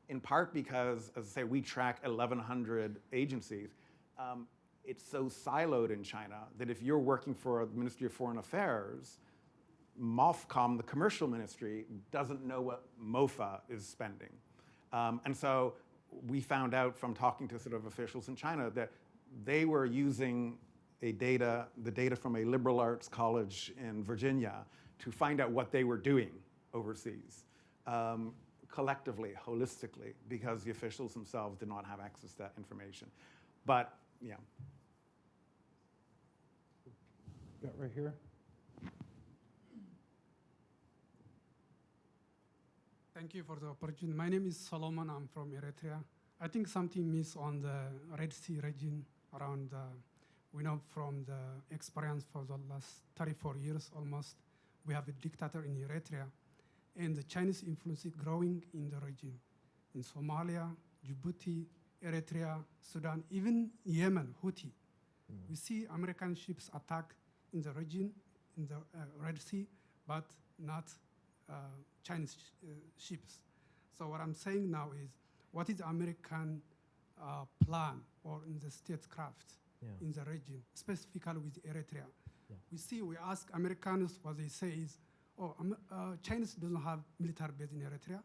in part because, as I say, we track 1,100 agencies. It's so siloed in China that if you're working for the Ministry of Foreign Affairs, MOFCOM, the commercial ministry, doesn't know what MOFA is spending. And so we found out from talking to sort of officials in China that they were using the data from a liberal arts college in Virginia to find out what they were doing overseas, collectively, holistically, because the officials themselves did not have access to that information. But, yeah. Got right here. Thank you for the opportunity. My name is Solomon. I'm from Eritrea. I think something missed on the Red Sea region around, we know from the experience for the last 34 years almost, we have a dictator in Eritrea, and the Chinese influence is growing in the region. In Somalia, Djibouti, Eritrea, Sudan, even Yemen, Houthi. We see American ships attack in the region, in the Red Sea, but not Chinese ships. So what I'm saying now is, what is American plan or in the statecraft in the region, specifically with Eritrea? We ask Americans, what they say is, China doesn't have military base in Eritrea,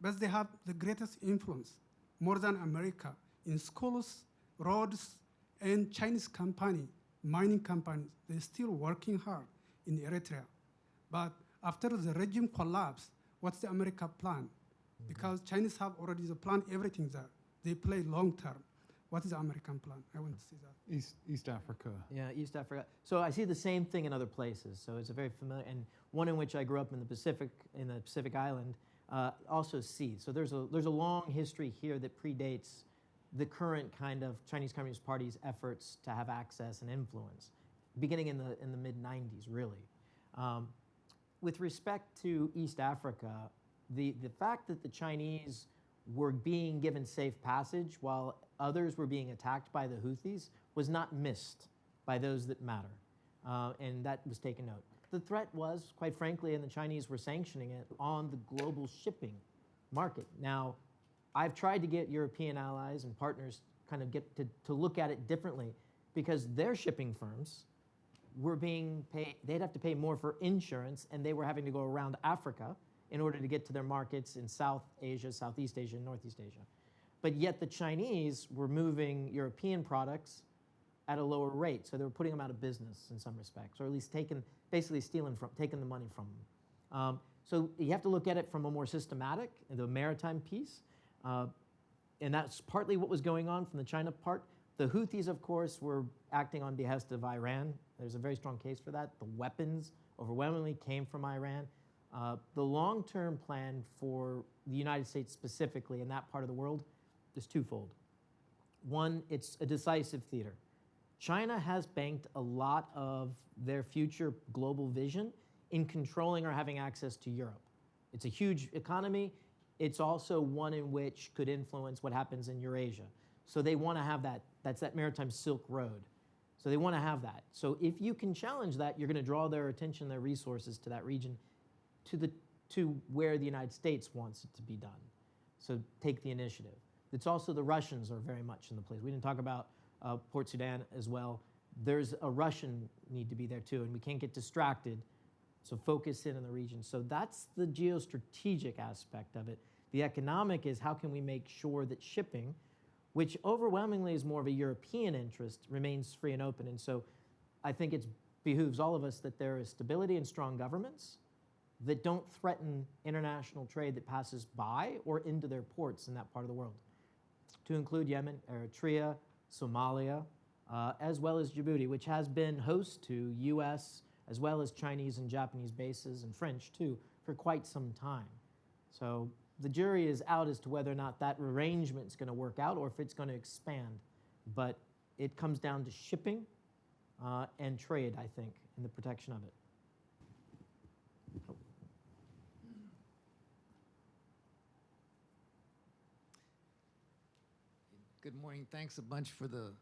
but they have the greatest influence, more than America, in schools, roads, and Chinese company, mining companies, they're still working hard in Eritrea. But after the regime collapsed, what's the America plan? Because Chinese have already planned everything there. They play long term. What is the American plan? I want to see that. East Africa. Yeah, East Africa. So I see the same thing in other places. So it's a very familiar, and one in which I grew up in the Pacific Island, also sea. So there's a long history here that predates the current kind of Chinese Communist Party's efforts to have access and influence, beginning in the mid-90s, really. With respect to East Africa, the fact that the Chinese were being given safe passage while others were being attacked by the Houthis was not missed by those that matter, and that was taken note. The threat was, quite frankly, and the Chinese were sanctioning it, on the global shipping market. Now, I've tried to get European allies and partners kind of get to look at it differently, because their shipping firms were being paid, they'd have to pay more for insurance, and they were having to go around Africa in order to get to their markets in South Asia, Southeast Asia, and Northeast Asia. But yet the Chinese were moving European products at a lower rate, so they were putting them out of business in some respects, or at least taking the money from them. So you have to look at it from a more systematic, the maritime piece, and that's partly what was going on from the China part. The Houthis, of course, were acting on behest of Iran. There's a very strong case for that. The weapons overwhelmingly came from Iran. The long-term plan for the United States specifically in that part of the world is twofold. One, it's a decisive theater. China has banked a lot of their future global vision in controlling or having access to Europe. It's a huge economy. It's also one in which could influence what happens in Eurasia. So they want to have that. That's that maritime Silk Road. So they want to have that. So if you can challenge that, you're going to draw their attention, their resources to that region, to where the United States wants it to be done. So take the initiative. It's also the Russians are very much in the place. We didn't talk about Port Sudan as well. There's a Russian need to be there too, and we can't get distracted. So focus in on the region. So that's the geostrategic aspect of it. The economic is how can we make sure that shipping, which overwhelmingly is more of a European interest, remains free and open. And so I think it behooves all of us that there is stability and strong governments that don't threaten international trade that passes by or into their ports in that part of the world, to include Yemen, Eritrea, Somalia, as well as Djibouti, which has been host to U.S. as well as Chinese and Japanese bases, and French too, for quite some time. So the jury is out as to whether or not that arrangement is going to work out or if it's going to expand. But it comes down to shipping and trade, I think, and the protection of it. Good morning. Thanks a bunch for the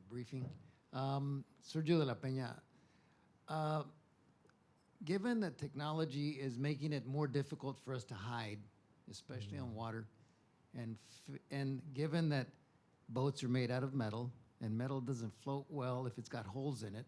briefing. Sergio de la Peña, given that technology is making it more difficult for us to hide, especially on water, and given that boats are made out of metal and metal doesn't float well if it's got holes in it,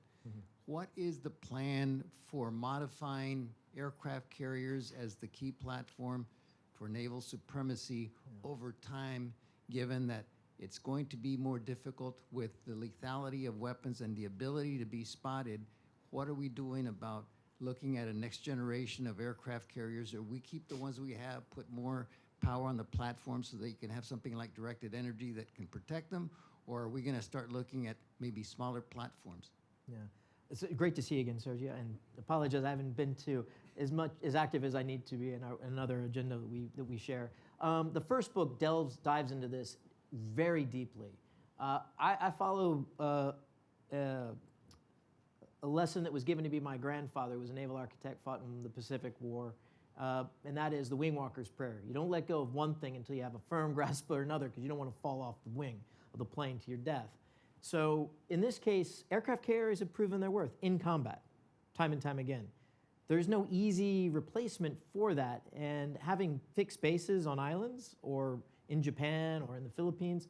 what is the plan for modifying aircraft carriers as the key platform for naval supremacy over time, given that it's going to be more difficult with the lethality of weapons and the ability to be spotted? What are we doing about looking at a next generation of aircraft carriers? Or we keep the ones we have, put more power on the platform so that you can have something like directed energy that can protect them? Or are we going to start looking at maybe smaller platforms? Yeah, it's great to see you again, Sergio, and apologize, I haven't been to as active as I need to be in another agenda that we share. The first book dives into this very deeply. I follow a lesson that was given to me by my grandfather, who was a naval architect, fought in the Pacific War, and that is the wing walker's prayer. You don't let go of one thing until you have a firm grasp of another, because you don't want to fall off the wing of the plane to your death. So in this case, aircraft carriers have proven their worth in combat, time and time again. There's no easy replacement for that, and having fixed bases on islands or in Japan or in the Philippines,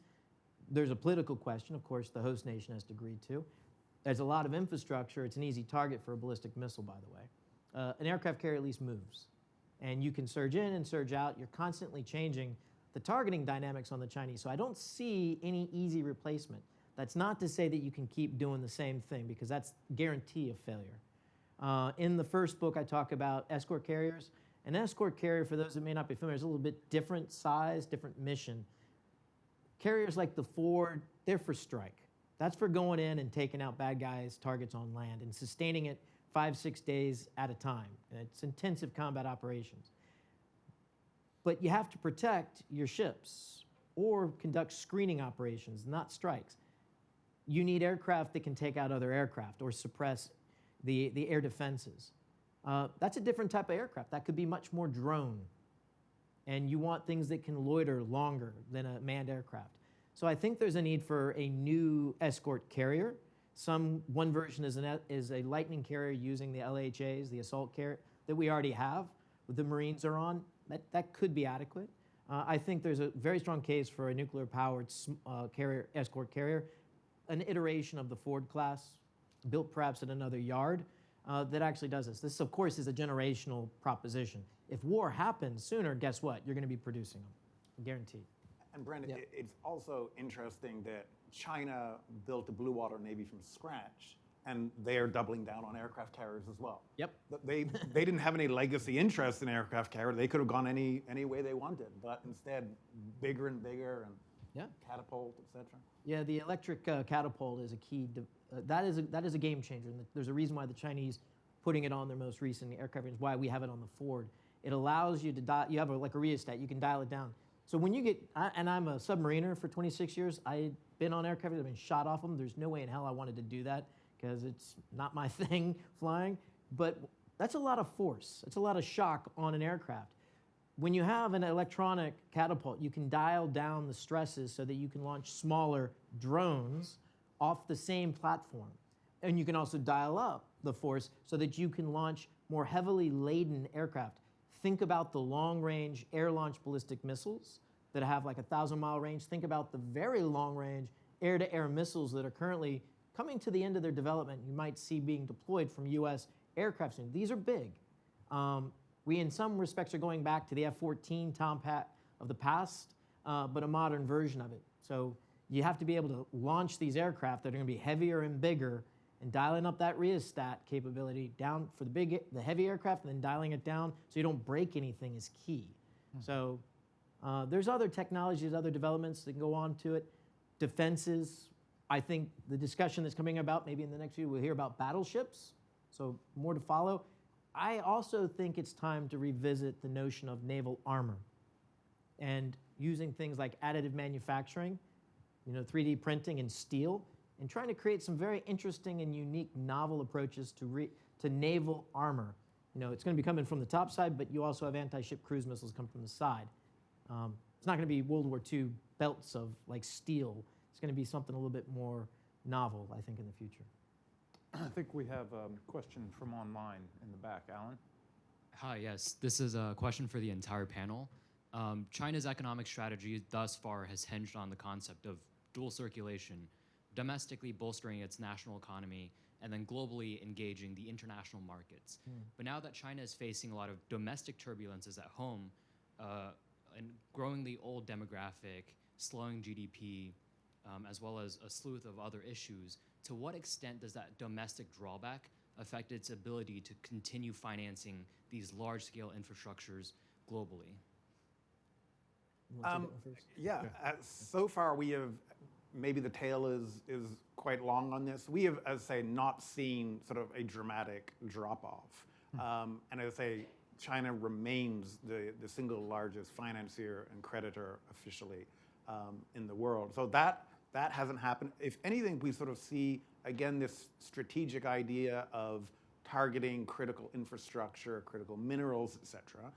there's a political question, of course, the host nation has to agree to. There's a lot of infrastructure. It's an easy target for a ballistic missile, by the way. An aircraft carrier at least moves, and you can surge in and surge out. You're constantly changing the targeting dynamics on the Chinese, so I don't see any easy replacement. That's not to say that you can keep doing the same thing, because that's guarantee of failure. In the first book, I talk about escort carriers. An escort carrier, for those that may not be familiar, is a little bit different size, different mission. Carriers like the Ford, they're for strike. That's for going in and taking out bad guys, targets on land, and sustaining it 5-6 days at a time. And it's intensive combat operations. But you have to protect your ships or conduct screening operations, not strikes. You need aircraft that can take out other aircraft or suppress the air defenses. That's a different type of aircraft. That could be much more drone. And you want things that can loiter longer than a manned aircraft. So I think there's a need for a new escort carrier. One version is a Lightning carrier using the LHAs, the assault carrier, that we already have, the Marines are on. That could be adequate. I think there's a very strong case for a nuclear-powered escort carrier, an iteration of the Ford class, built perhaps at another yard, that actually does this. This, of course, is a generational proposition. If war happens sooner, guess what? You're going to be producing them, guaranteed. And Brent, it's also interesting that China built a blue water navy from scratch, and they are doubling down on aircraft carriers as well. Yep. They didn't have any legacy interest in aircraft carrier. They could have gone any way they wanted, but instead, bigger and bigger, and catapult, etc. Yeah, the electric catapult is a key. That is a game changer. And there's a reason why the Chinese putting it on their most recent aircraft is why we have it on the Ford. It allows you to you have like a rheostat. You can dial it down. So when you get, and I'm a submariner for 26 years. I've been on aircraft that have been shot off them. There's no way in hell I wanted to do that because it's not my thing flying. But that's a lot of force. It's a lot of shock on an aircraft. When you have an electronic catapult, you can dial down the stresses so that you can launch smaller drones off the same platform. And you can also dial up the force so that you can launch more heavily laden aircraft. Think about the long-range air-launched ballistic missiles that have like 1,000-mile range. Think about the very long-range air-to-air missiles that are currently coming to the end of their development. You might see being deployed from U.S. aircraft soon. These are big. We, in some respects, are going back to the F-14 Tomcat of the past, but a modern version of it. So you have to be able to launch these aircraft that are going to be heavier and bigger, and dialing up that rheostat capability down for the heavy aircraft, and then dialing it down so you don't break anything is key. So there's other technologies, other developments that can go on to it. Defenses, I think the discussion that's coming about, maybe in the next few, we'll hear about battleships, so more to follow. I also think it's time to revisit the notion of naval armor and using things like additive manufacturing, 3D printing and steel, and trying to create some very interesting and unique novel approaches to naval armor. It's going to be coming from the top side, but you also have anti-ship cruise missiles come from the side. It's not going to be World War II belts of like steel. It's going to be something a little bit more novel, I think, in the future. I think we have a question from online in the back. Alan? Hi, yes. This is a question for the entire panel. China's economic strategy thus far has hinged on the concept of dual circulation, domestically bolstering its national economy and then globally engaging the international markets. But now that China is facing a lot of domestic turbulences at home, and growingly old demographic, slowing GDP, as well as a slew of other issues, to what extent does that domestic drawback affect its ability to continue financing these large-scale infrastructures globally? You want to take that one first? Yeah, so far we have, maybe the tail is quite long on this. We have, as I say, not seen sort of a dramatic drop-off. And as I say, China remains the single largest financier and creditor officially in the world. So that hasn't happened. If anything, we sort of see, again, this strategic idea of targeting critical infrastructure, critical minerals, et cetera.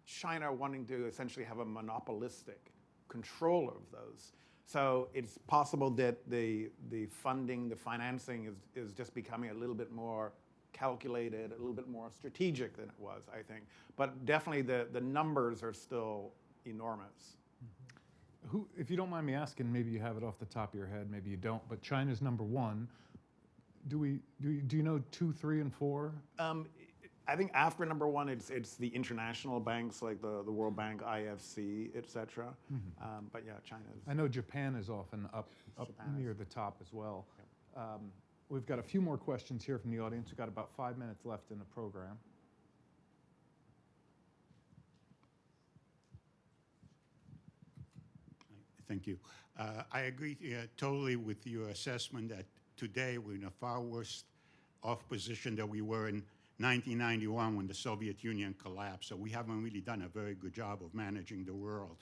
China wanting to essentially have a monopolistic control of those. So it's possible that the funding, the financing is just becoming a little bit more calculated, a little bit more strategic than it was, I think. But definitely the numbers are still enormous. Who, if you don't mind me asking, maybe you have it off the top of your head, maybe you don't, but China's number one. Do you know 2, 3, and 4? I think after number one, it's the international banks like the World Bank, IFC, et cetera. But yeah, China's. I know Japan is often up near the top as well. Yep. We've got a few more questions here from the audience. We've got about 5 minutes left in the program. Thank you. I agree totally with your assessment that today we're in a far worse off position than we were in 1991 when the Soviet Union collapsed. So we haven't really done a very good job of managing the world.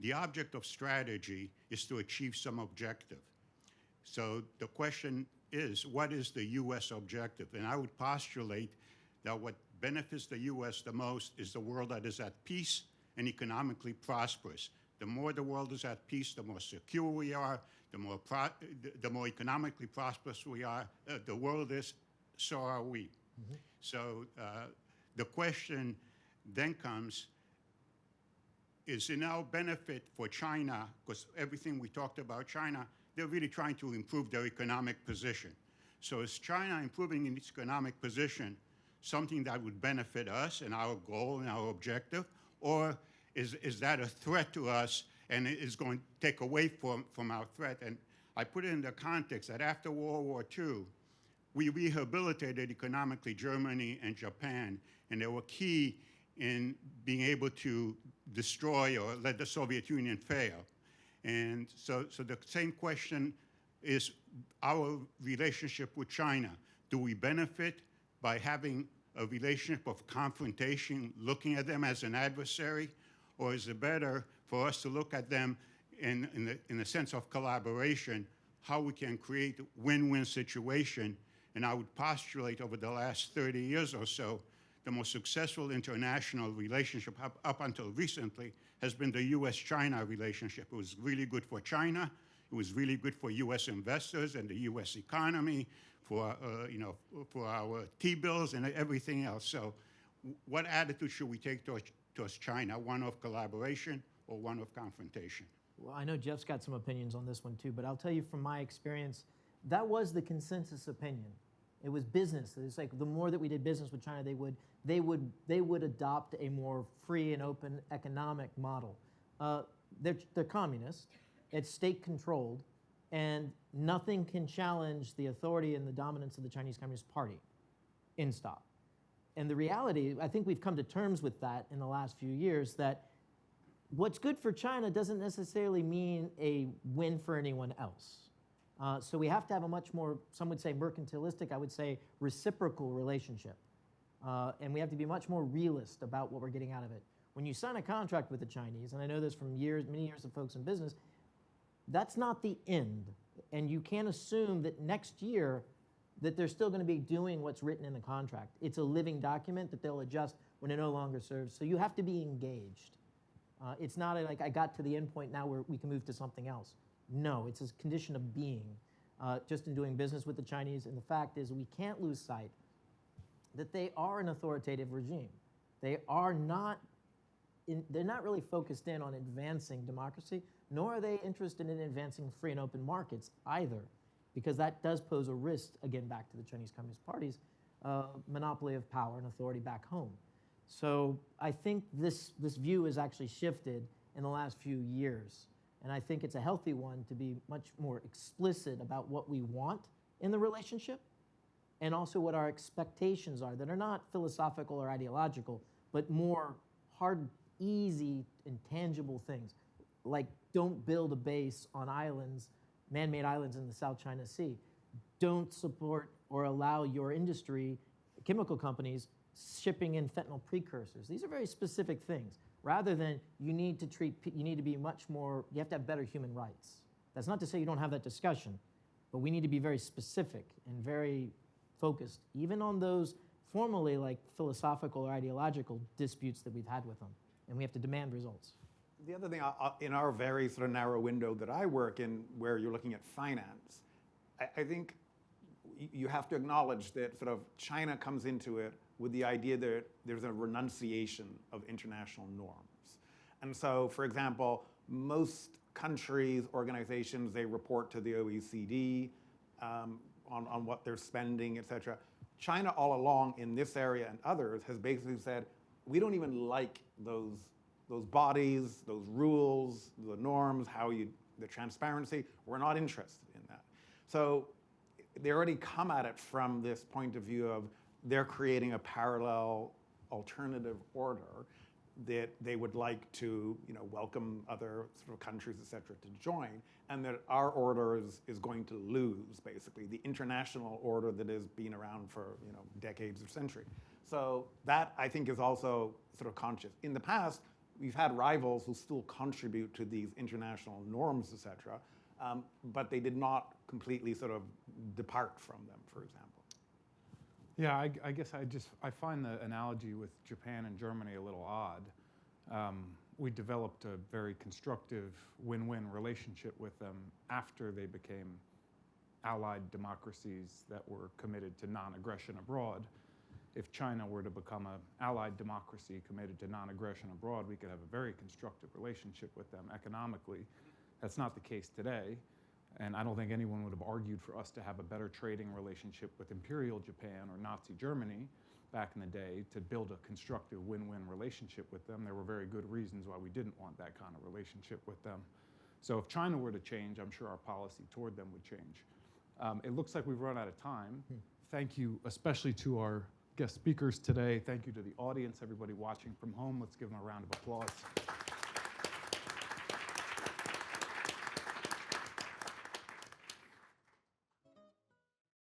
The object of strategy is to achieve some objective. So the question is, what is the U.S. objective? And I would postulate that what benefits the U.S. the most is the world that is at peace and economically prosperous. The more the world is at peace, the more secure we are, the more economically prosperous we are, the world is, so are we. So the question then comes, is it now benefit for China, because everything we talked about China, they're really trying to improve their economic position. So is China improving in its economic position something that would benefit us and our goal and our objective, or is that a threat to us and it is going to take away from our threat? And I put it in the context that after World War II, we rehabilitated economically Germany and Japan, and they were key in being able to destroy or let the Soviet Union fail. And so the same question is our relationship with China. Do we benefit by having a relationship of confrontation, looking at them as an adversary, or is it better for us to look at them in a sense of collaboration, how we can create a win-win situation? And I would postulate over the last 30 years or so, the most successful international relationship up until recently has been the U.S.-China relationship. It was really good for China. It was really good for U.S. investors and the U.S. economy, for our T-bills and everything else. So what attitude should we take towards China, one of collaboration or one of confrontation? Well, I know Jeff's got some opinions on this one too, but I'll tell you from my experience, that was the consensus opinion. It was business. It's like the more that we did business with China, they would adopt a more free and open economic model. They're communist. It's state-controlled, and nothing can challenge the authority and the dominance of the Chinese Communist Party. In stop. And the reality, I think we've come to terms with that in the last few years, that what's good for China doesn't necessarily mean a win for anyone else. So we have to have a much more, some would say mercantilistic, I would say reciprocal relationship. And we have to be much more realist about what we're getting out of it. When you sign a contract with the Chinese, and I know this from many years of folks in business, that's not the end. And you can't assume that next year that they're still going to be doing what's written in the contract. It's a living document that they'll adjust when it no longer serves. So you have to be engaged. It's not like I got to the end point now where we can move to something else. No, it's a condition of being just in doing business with the Chinese. And the fact is we can't lose sight that they are an authoritative regime. They are not, they're not really focused in on advancing democracy, nor are they interested in advancing free and open markets either, because that does pose a risk, again, back to the Chinese Communist Party's monopoly of power and authority back home. So I think this view has actually shifted in the last few years. And I think it's a healthy one to be much more explicit about what we want in the relationship and also what our expectations are that are not philosophical or ideological, but more hard, easy, and tangible things. Like don't build a base on islands, man-made islands in the South China Sea. Don't support or allow your industry, chemical companies, shipping in fentanyl precursors. These are very specific things. Rather than you need to be much more, you have to have better human rights. That's not to say you don't have that discussion, but we need to be very specific and very focused, even on those formally like philosophical or ideological disputes that we've had with them. And we have to demand results. The other thing, in our very sort of narrow window that I work in, where you're looking at finance, I think you have to acknowledge that sort of China comes into it with the idea that there's a renunciation of international norms. And so, for example, most countries, organizations, they report to the OECD on what they're spending, et cetera. China all along in this area and others has basically said, we don't even like those bodies, those rules, the norms, the transparency, we're not interested in that. So they already come at it from this point of view of they're creating a parallel alternative order that they would like to welcome other sort of countries, et cetera, to join, and that our order is going to lose, basically, the international order that has been around for decades or centuries. So that, I think, is also sort of conscious. In the past, we've had rivals who still contribute to these international norms, et cetera, but they did not completely sort of depart from them, for example. Yeah, I guess I find the analogy with Japan and Germany a little odd. We developed a very constructive win-win relationship with them after they became allied democracies that were committed to non-aggression abroad. If China were to become an allied democracy committed to non-aggression abroad, we could have a very constructive relationship with them economically. That's not the case today. And I don't think anyone would have argued for us to have a better trading relationship with Imperial Japan or Nazi Germany back in the day to build a constructive win-win relationship with them. There were very good reasons why we didn't want that kind of relationship with them. So if China were to change, I'm sure our policy toward them would change. It looks like we've run out of time. Thank you especially to our guest speakers today. Thank you to the audience, everybody watching from home. Let's give them a round of applause.